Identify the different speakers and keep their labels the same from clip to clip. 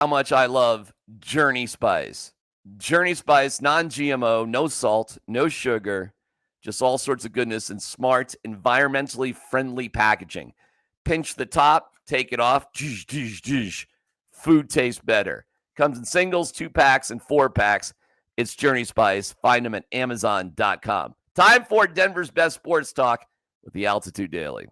Speaker 1: how much I love Journey Spice. Journey Spice, non-GMO, no salt, no sugar, just all sorts of goodness and smart, environmentally friendly packaging. Pinch the top, take it off. Food tastes better. Comes in singles, 2-packs, and 4-packs. It's Journey Spice. Find them at Amazon.com. Time for Denver's best sports talk with the Altitude Daily.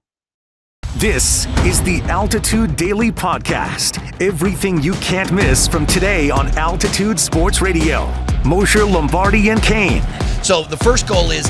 Speaker 2: This is the Altitude Daily Podcast. Everything you can't miss from today on Altitude Sports Radio. Mosher, Lombardi, and Kane.
Speaker 3: So the first goal is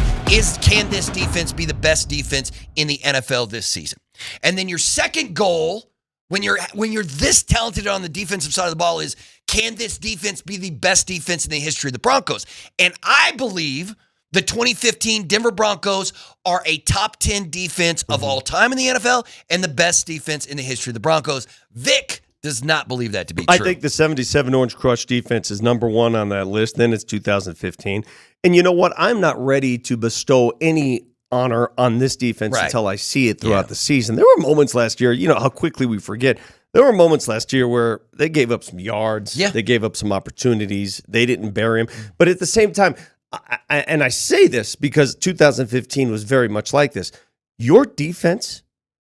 Speaker 3: can this defense be the best defense in the NFL this season? And then your second goal, when you're this talented on the defensive side of the ball, is can this defense be the best defense in the history of the Broncos? And I believe the 2015 Denver Broncos are a top 10 defense of all time in the NFL and the best defense in the history of the Broncos. Vic does not believe that to be true.
Speaker 4: I think the 77 Orange Crush defense is number one on that list. Then it's 2015. And you know what? I'm not ready to bestow any honor on this defense until I see it throughout the season. There were moments last year, you know how quickly we forget. There were moments last year where they gave up some yards. Yeah. They gave up some opportunities. They didn't bury them. But at the same time, I say this because 2015 was very much like this. Your defense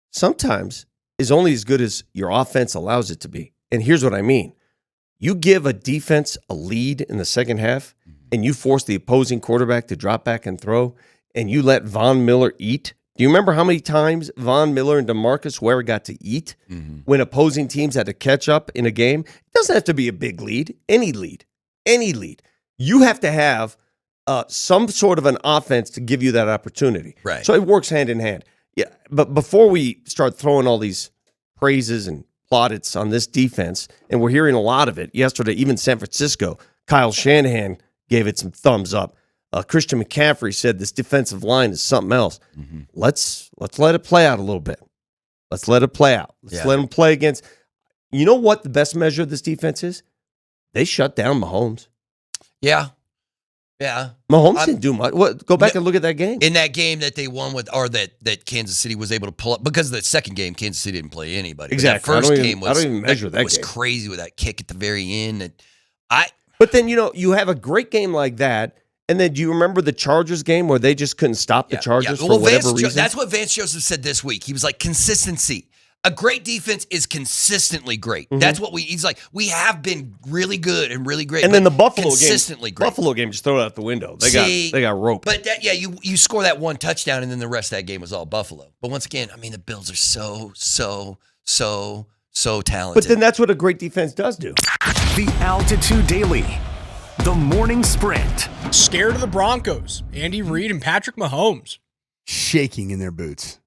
Speaker 4: sometimes is only as good as your offense allows it to be. And here's what I mean. You give a defense a lead in the second half, and you force the opposing quarterback to drop back and throw, and you let Von Miller eat. Do you remember how many times Von Miller and DeMarcus Ware got to eat when opposing teams had to catch up in a game? It doesn't have to be a big lead. Any lead. You have to have some sort of an offense to give you that opportunity.
Speaker 3: Right.
Speaker 4: So it works hand in hand. Yeah, but before we start throwing all these praises and plaudits on this defense, and we're hearing a lot of it yesterday, even San Francisco, Kyle Shanahan gave it some thumbs up. Christian McCaffrey said this defensive line is something else. Let's let it play out a little bit. Let's let it play out. Let's let them play against. You know what the best measure of this defense is? They shut down Mahomes.
Speaker 3: Yeah.
Speaker 4: Mahomes didn't do much. Go back and look at that game.
Speaker 3: In that game that they won with, or that Kansas City was able to pull up, because the second game, Kansas City didn't play anybody.
Speaker 4: Exactly.
Speaker 3: But that first game was,
Speaker 4: I don't even measure that
Speaker 3: was
Speaker 4: game.
Speaker 3: crazy with that kick at the very end.
Speaker 4: But then, you have a great game like that, and then do you remember the Chargers game where they just couldn't stop the Chargers for whatever reason?
Speaker 3: That's what Vance Joseph said this week. He was like, consistency. A great defense is consistently great. That's what he's like, we have been really good and really great.
Speaker 4: And then the Buffalo
Speaker 3: consistently
Speaker 4: game,
Speaker 3: great.
Speaker 4: Buffalo game, just throw it out the window. They got roped.
Speaker 3: But you score that one touchdown, and then the rest of that game was all Buffalo. But once again, I mean, the Bills are so talented.
Speaker 4: But then that's what a great defense does do.
Speaker 2: The Altitude Daily. The Morning Sprint.
Speaker 5: Scared of the Broncos. Andy Reid and Patrick Mahomes.
Speaker 6: Shaking in their boots.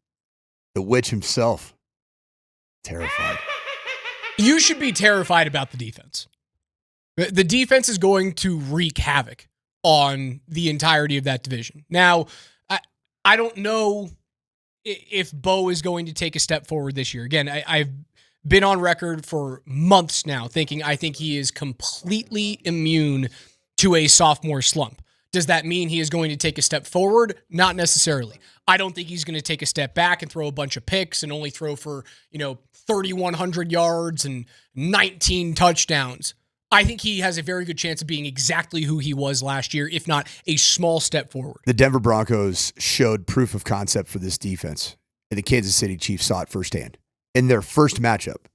Speaker 6: The witch himself. Terrified.
Speaker 5: You should be terrified about the defense. The defense is going to wreak havoc on the entirety of that division. Now, I don't know if Bo is going to take a step forward this year. Again, I've been on record for months now I think he is completely immune to a sophomore slump. Does that mean he is going to take a step forward? Not necessarily. I don't think he's going to take a step back and throw a bunch of picks and only throw for, 3,100 yards and 19 touchdowns. I think he has a very good chance of being exactly who he was last year, if not a small step forward.
Speaker 6: The Denver Broncos showed proof of concept for this defense, and the Kansas City Chiefs saw it firsthand. In their first matchup,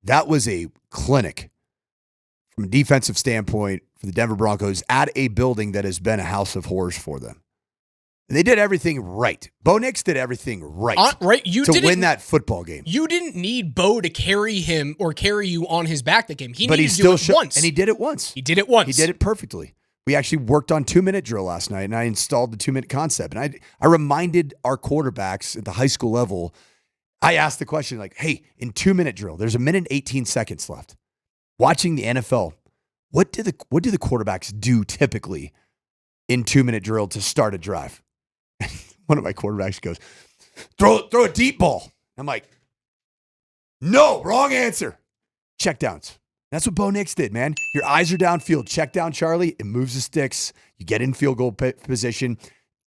Speaker 6: that was a clinic from a defensive standpoint for the Denver Broncos at a building that has been a house of horrors for them. And they did everything right. Bo Nix did everything right, to win that football game.
Speaker 5: You didn't need Bo to carry him or carry you on his back that game. He
Speaker 6: but
Speaker 5: needed
Speaker 6: he
Speaker 5: to do
Speaker 6: still
Speaker 5: it once.
Speaker 6: And he did it once.
Speaker 5: He did it
Speaker 6: perfectly. We actually worked on 2-minute drill last night, and I installed the 2-minute concept. And I reminded our quarterbacks at the high school level, I asked the question like, hey, in 2-minute drill, there's 1 minute and 18 seconds left. Watching the NFL, what do the quarterbacks do typically in 2-minute drill to start a drive? One of my quarterbacks goes, throw a deep ball. I'm like, no, wrong answer. Checkdowns. That's what Bo Nix did, man. Your eyes are downfield. Check down, Charlie. It moves the sticks. You get in field goal position.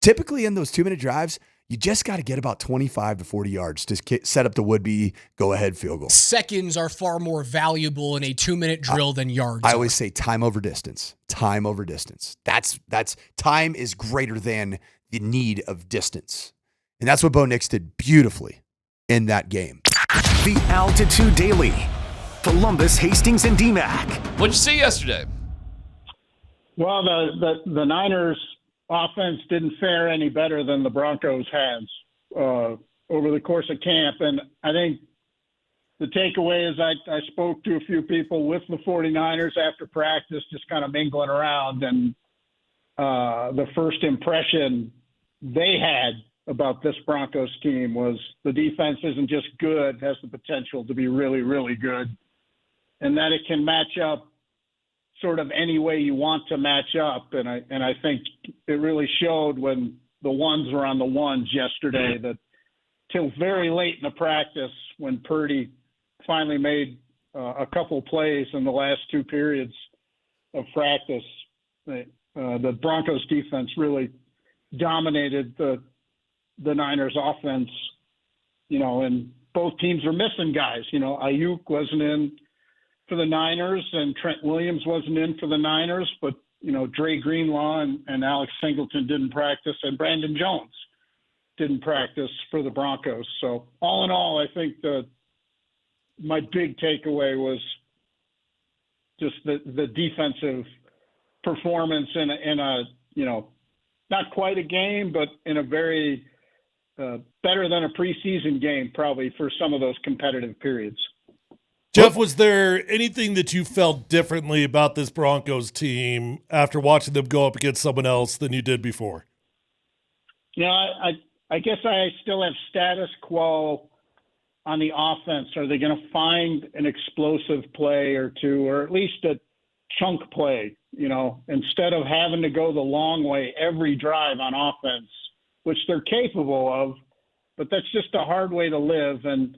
Speaker 6: Typically in those 2-minute drives, You just got to get about 25 to 40 yards to set up the would-be go-ahead field goal.
Speaker 5: Seconds are far more valuable in a 2-minute drill than yards.
Speaker 6: I always say time over distance. Time over distance. That's time is greater than the need of distance. And that's what Bo Nix did beautifully in that game.
Speaker 2: The Altitude Daily. Columbus, Hastings, and DMAC.
Speaker 1: What'd you see yesterday?
Speaker 7: Well, the Niners offense didn't fare any better than the Broncos has over the course of camp. And I think the takeaway is I spoke to a few people with the 49ers after practice, just kind of mingling around. And the first impression they had about this Broncos team was the defense isn't just good, has the potential to be really, really good, and that it can match up sort of any way you want to match up. And I think it really showed when the ones were on the ones yesterday, that till very late in the practice when Purdy finally made a couple plays in the last two periods of practice, the Broncos defense really dominated the Niners offense, and both teams were missing guys. Ayuk wasn't in for the Niners and Trent Williams wasn't in for the Niners, but, Dre Greenlaw and Alex Singleton didn't practice, and Brandon Jones didn't practice for the Broncos. So all in all, I think my big takeaway was just the defensive performance in a not quite a game, but in a very better than a preseason game, probably, for some of those competitive periods.
Speaker 8: Jeff, was there anything that you felt differently about this Broncos team after watching them go up against someone else than you did before?
Speaker 7: I guess I still have status quo on the offense. Are they going to find an explosive play or two, or at least a chunk play, instead of having to go the long way every drive on offense, which they're capable of, but that's just a hard way to live. And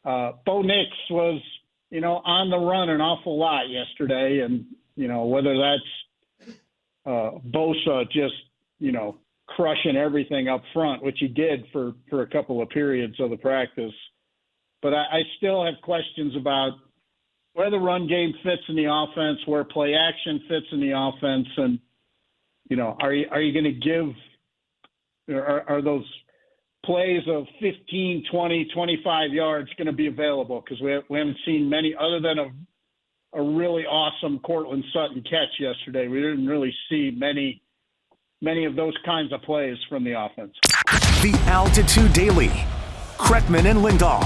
Speaker 7: Bo Nix was, on the run an awful lot yesterday. And, whether that's Bosa just, crushing everything up front, which he did for a couple of periods of the practice. But I still have questions about where the run game fits in the offense, where play action fits in the offense. And, are you going to give, are those plays of 15, 20, 25 yards going to be available? Because we haven't seen many, other than a really awesome Cortland Sutton catch yesterday. We didn't really see many of those kinds of plays from the offense.
Speaker 2: The Altitude Daily. Kreckman and Lindahl.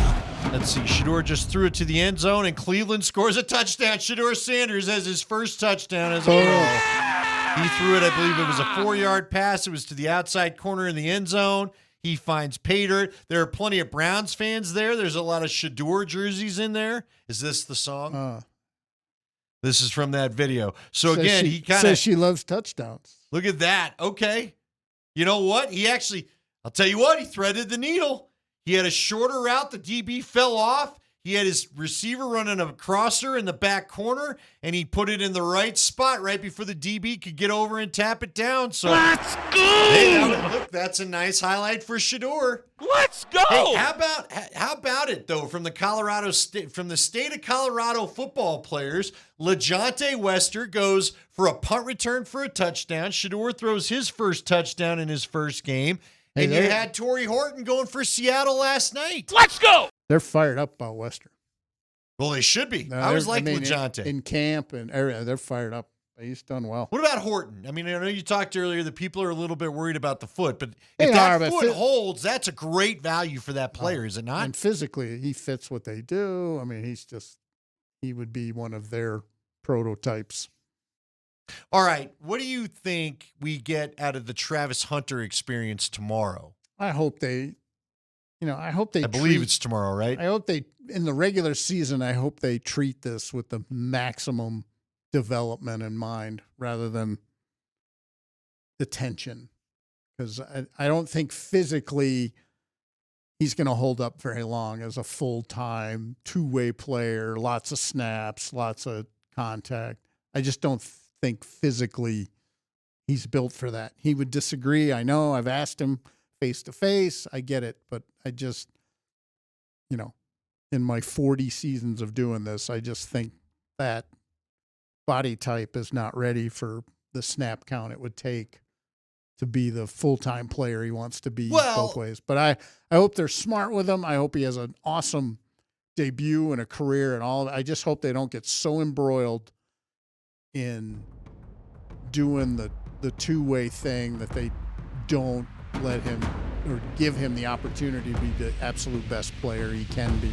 Speaker 9: Let's see. Shedeur just threw it to the end zone, and Cleveland scores a touchdown. Shedeur Sanders has his first touchdown as a pro. He threw it, I believe it was a 4-yard pass. It was to the outside corner in the end zone. He finds Pater. There are plenty of Browns fans there. There's a lot of Shedeur jerseys in there. Is this the song? This is from that video. So again, he kind of
Speaker 10: says she loves touchdowns.
Speaker 9: Look at that. Okay. You know what? I'll tell you what, he threaded the needle. He had a shorter route. The DB fell off. He had his receiver running a crosser in the back corner, and he put it in the right spot right before the DB could get over and tap it down. So let's go! Hey, look, that's a nice highlight for Shedeur.
Speaker 1: Let's go!
Speaker 9: Hey, how about it though? From the state of Colorado football players, LaJohntay Wester goes for a punt return for a touchdown. Shedeur throws his first touchdown in his first game. And you had Tory Horton going for Seattle last night.
Speaker 1: Let's go!
Speaker 10: They're fired up about Wester.
Speaker 9: Well, they should be. I always liked LaJohntay.
Speaker 10: In camp and area, they're fired up. He's done well.
Speaker 9: What about Horton? I mean, I know you talked earlier that people are a little bit worried about the foot, but
Speaker 10: They
Speaker 9: if that
Speaker 10: are, but
Speaker 9: foot holds, that's a great value for that player, is it not?
Speaker 10: And physically, he fits what they do. I mean, he would be one of their prototypes.
Speaker 9: All right. What do you think we get out of the Travis Hunter experience tomorrow?
Speaker 10: I hope they. I
Speaker 9: believe it's tomorrow, right?
Speaker 10: I hope in the regular season, I hope they treat this with the maximum development in mind rather than the tension. Because I don't think physically he's going to hold up very long as a full-time, two-way player, lots of snaps, lots of contact. I just don't think physically he's built for that. He would disagree. I know. I've asked him face to face. I get it, but I just, in my 40 seasons of doing this, I just think that body type is not ready for the snap count it would take to be the full-time player he wants to be both ways. But I hope they're smart with him. I hope he has an awesome debut and a career and all of it. I just hope they don't get so embroiled in doing the two-way thing that they don't let him or give him the opportunity to be the absolute best player he can be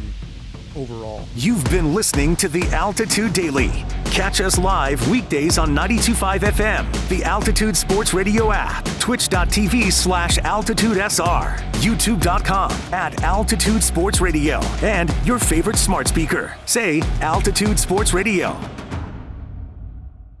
Speaker 10: overall.
Speaker 2: You've been listening to the Altitude Daily. Catch us live weekdays on 92.5 FM, the Altitude Sports Radio app, twitch.tv/AltitudeSR, youtube.com @Altitude Sports Radio, and your favorite smart speaker. Say Altitude Sports Radio.